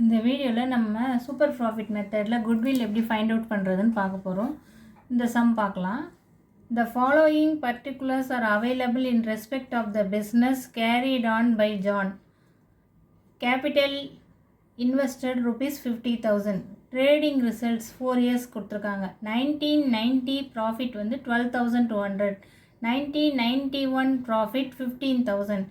இந்த வீடியோவில் நம்ம சூப்பர் ப்ராஃபிட் மெத்தடில் குட்வில் எப்படி ஃபைண்ட் அவுட் பண்ணுறதுன்னு பார்க்க போகிறோம். இந்த சம் பார்க்கலாம். The following particulars are available in respect of the business carried on by John. Capital invested rupees 50,000. Trading results 4 years கொடுத்துருக்காங்க. 1990 profit வந்து 12,200. 1991 profit 15,000.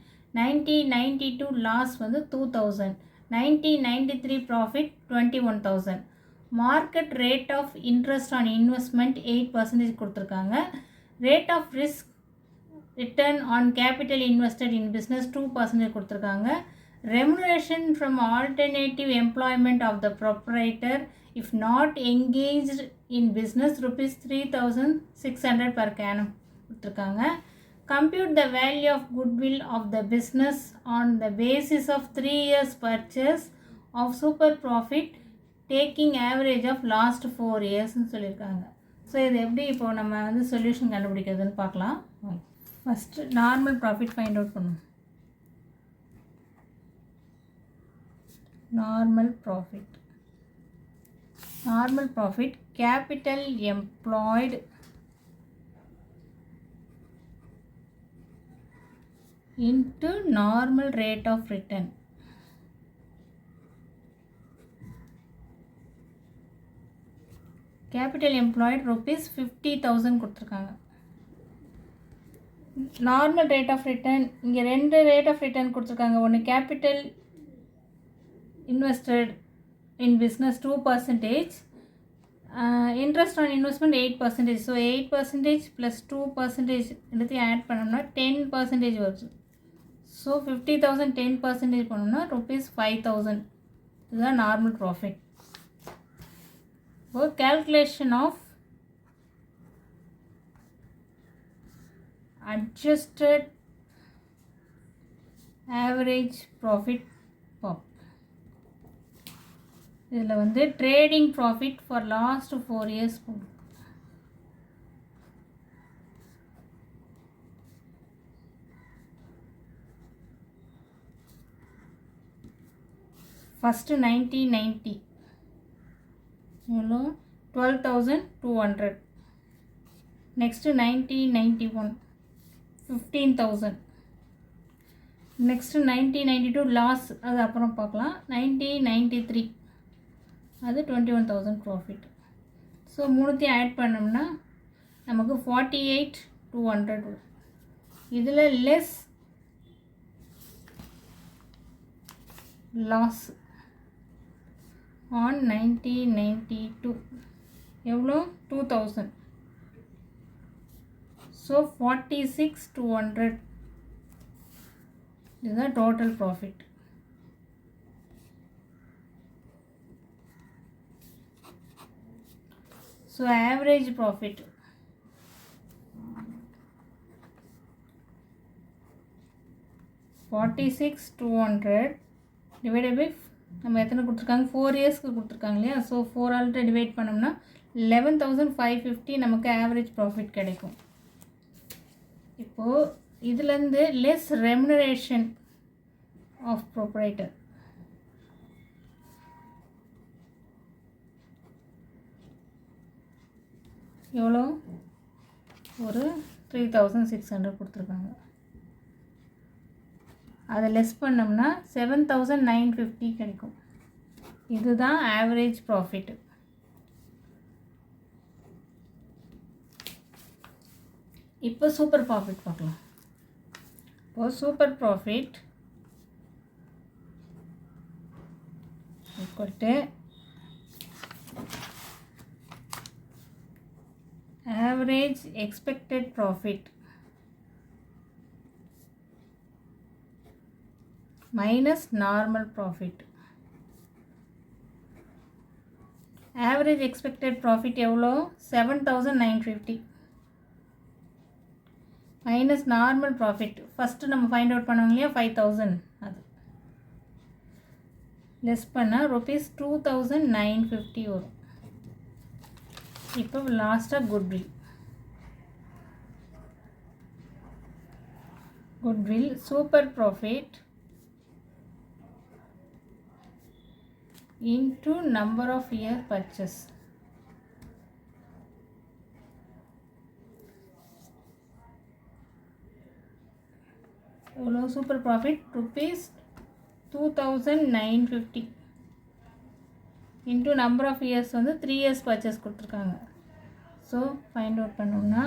1992 loss வந்து 2,000. 1993 profit 21,000. Market rate of interest on investment 8% கொடுத்துருக்காங்க. Rate of risk return on capital invested in business 2% கொடுத்துருக்காங்க. Remuneration from alternative employment of the proprietor if not engaged in business rupees 3,600 per annum கொடுத்துருக்காங்க. Compute the value of goodwill of the business on the basis of 3 years purchase of super profit taking average of last 4 years சொல்லியிருக்காங்க. So இது எப்படி இப்போ நம்ம வந்து solution கண்டுபிடிக்கிறதுன்னு பார்க்கலாம். First normal profit find out பண்ணுவோம். Normal profit capital employed into normal rate of return. Capital employed rupees 50,000 கொடுத்துருக்காங்க. நார்மல் ரேட் ஆஃப் ரிட்டர்ன் இங்கே ரெண்டு ரேட் ஆஃப் ரிட்டர்ன் கொடுத்துருக்காங்க. ஒன்று capital invested in business 2%, interest on investment 8%. So 8% plus 2% எல்லாத்தையும் add பண்ணோம்னா 10% வருது. So 50,000 10% பண்ணோம்னா rupees 5,000. இதுதான் நார்மல் ப்ராஃபிட். இப்போ calculation of adjusted average profit பாப். இதில் வந்து trading profit for last 4 years போகும். ஃபஸ்ட்டு 1990 எவ்வளோ 12,200. நெக்ஸ்ட்டு 1991 15,000. நெக்ஸ்ட்டு 1992 லாஸ், அது அப்புறம் பார்க்கலாம். 1993 அது 21,000 ப்ராஃபிட். ஸோ மூணுத்தையும் ஆட் பண்ணோம்னா நமக்கு 48,200. இதில் லெஸ் லாஸ் on 1992 எவ்வளோ 2,000. ஸோ 46,200 இதுதான் total profit. So average profit $46,200 divided by நம்ம எத்தனை கொடுத்துருக்காங்க 4 இயர்ஸ்க்கு கொடுத்துருக்காங்க இல்லையா. ஸோ 4 ஆல்ட்டு டிவைட் பண்ணோம்னா 11,550 நமக்கு ஆவரேஜ் ப்ராஃபிட் கிடைக்கும். இப்போது இதுலேருந்து லெஸ் ரெமுனரேஷன் ஆஃப் ப்ரொப்ரைட்டர் எவ்வளோ ஒரு 3,600 கொடுத்துருக்காங்க. அதை லெஸ் பண்ணோம்னா 7,950 கிடைக்கும். இதுதான் ஆவரேஜ் ப்ராஃபிட். இப்போ சூப்பர் ப்ராஃபிட் பார்க்கலாம். இப்போது super profit equal average expected profit minus normal profit. Average expected profit எவ்வளோ 7,950 minus normal profit. ஃபஸ்ட்டு நம்ம ஃபைண்ட் அவுட் பண்ணுவோம் இல்லையா 5,000, அது லெஸ் பண்ணால் rupees 2,950 வரும். இப்போ லாஸ்ட்டாக goodwill super profit into number of year purchase. எவ்வளோ super profit rupees 2950 into number of years வந்து 3 years பர்ச்சேஸ் கொடுத்துருக்காங்க. ஸோ ஃபைண்ட் அவுட் பண்ணோம்னா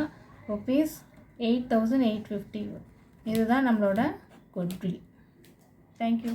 ருபீஸ் 8850. இதுதான் நம்மளோட குட்வில். தேங்க்யூ.